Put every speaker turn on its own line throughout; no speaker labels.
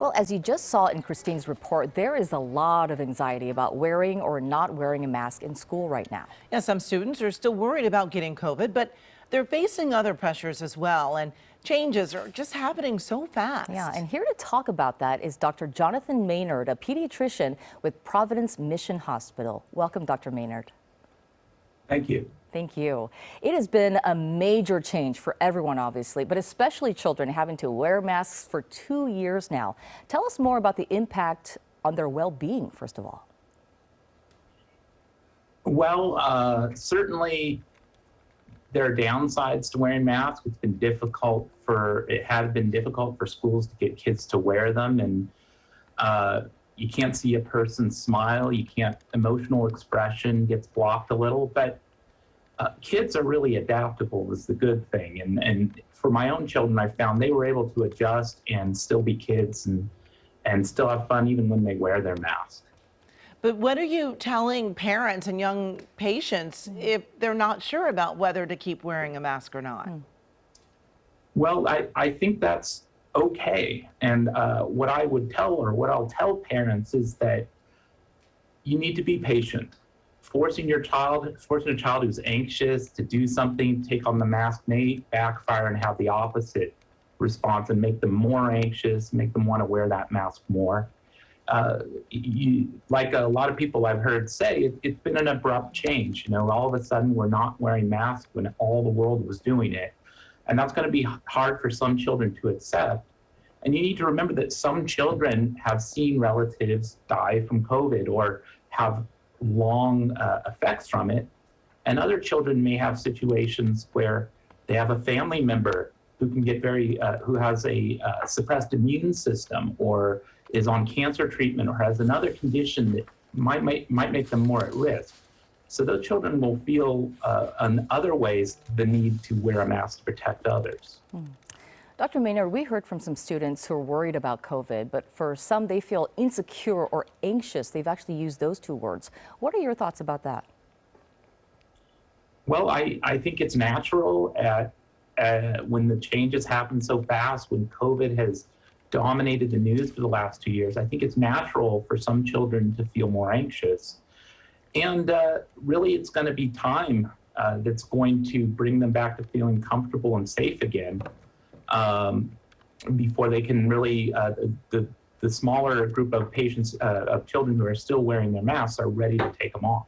Well, as you just saw in Christine's report, there is a lot of anxiety about wearing or not wearing a mask in school right now.
Yeah, some students are still worried about getting COVID, but they're facing other pressures as well, and changes are just happening so fast.
Yeah, and here to talk about that is Dr. Jonathan Maynard, a pediatrician with Providence Mission Hospital. Welcome, Dr. Maynard.
Thank you.
Thank you. It has been a major change for everyone, obviously, but especially children having to wear masks for 2 years now. Tell us more about the impact on their well-being, first of all.
Well, certainly there are downsides to wearing masks. It had been difficult for schools to get kids to wear them, and you can't see a person smile. Emotional expression gets blocked a little, but kids are really adaptable is the good thing. And for my own children, I found they were able to adjust and still be kids and still have fun even when they wear their mask.
But what are you telling parents and young patients if they're not sure about whether to keep wearing a mask or not?
Well, I think that's okay. And what I'll tell parents is that you need to be patient. Forcing a child who's anxious to do something, take on the mask, may backfire and have the opposite response and make them more anxious, make them want to wear that mask more. Like a lot of people I've heard say, it's been an abrupt change. You know, all of a sudden we're not wearing masks when all the world was doing it. And that's going to be hard for some children to accept. And you need to remember that some children have seen relatives die from COVID or have long effects from it. And other children may have situations where they have a family member who can get who has a suppressed immune system or is on cancer treatment or has another condition that might make them more at risk. So those children will feel in other ways the need to wear a mask to protect others.
Dr. Maynard, we heard from some students who are worried about COVID, but for some, they feel insecure or anxious. They've actually used those two words. What are your thoughts about that?
Well, I think it's natural when the changes happen so fast, when COVID has dominated the news for the last 2 years. I think it's natural for some children to feel more anxious. And really, it's going to be time that's going to bring them back to feeling comfortable and safe again. Before they can really, the smaller group of patients, of children who are still wearing their masks are ready to take them off.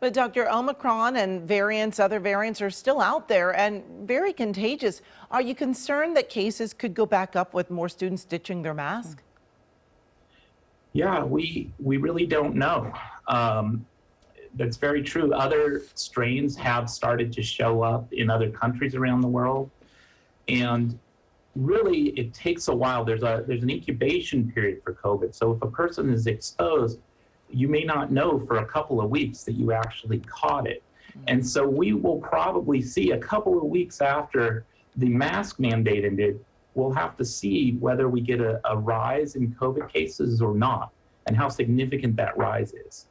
But Dr. Omicron and other variants are still out there and very contagious. Are you concerned that cases could go back up with more students ditching their mask?
Yeah, we really don't know. That's very true. Other strains have started to show up in other countries around the world. And really, it takes a while. There's an incubation period for COVID. So if a person is exposed, you may not know for a couple of weeks that you actually caught it. And so we will probably see a couple of weeks after the mask mandate ended, we'll have to see whether we get a rise in COVID cases or not, and how significant that rise is.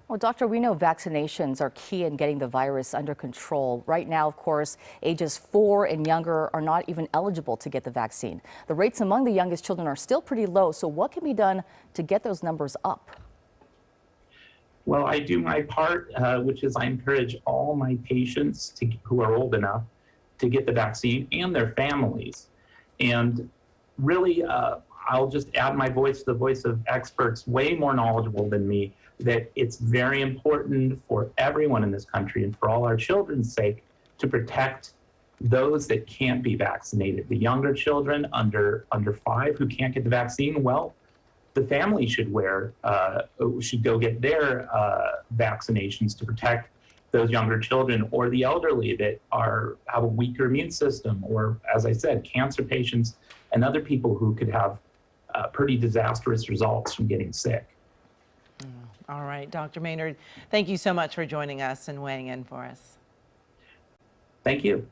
Well, doctor, we know vaccinations are key in getting the virus under control. Right now, of course, ages 4 and younger are not even eligible to get the vaccine. The rates among the youngest children are still pretty low. So what can be done to get those numbers up?
Well, I do my part, which is I encourage all my patients who are old enough to get the vaccine and their families. And really, I'll just add my voice to the voice of experts way more knowledgeable than me, that it's very important for everyone in this country and for all our children's sake to protect those that can't be vaccinated. The younger children under 5 who can't get the vaccine, well, the family should go get their vaccinations to protect those younger children, or the elderly that have a weaker immune system, or, as I said, cancer patients and other people who could have pretty disastrous results from getting sick.
All right, Dr. Maynard, thank you so much for joining us and weighing in for us.
Thank you.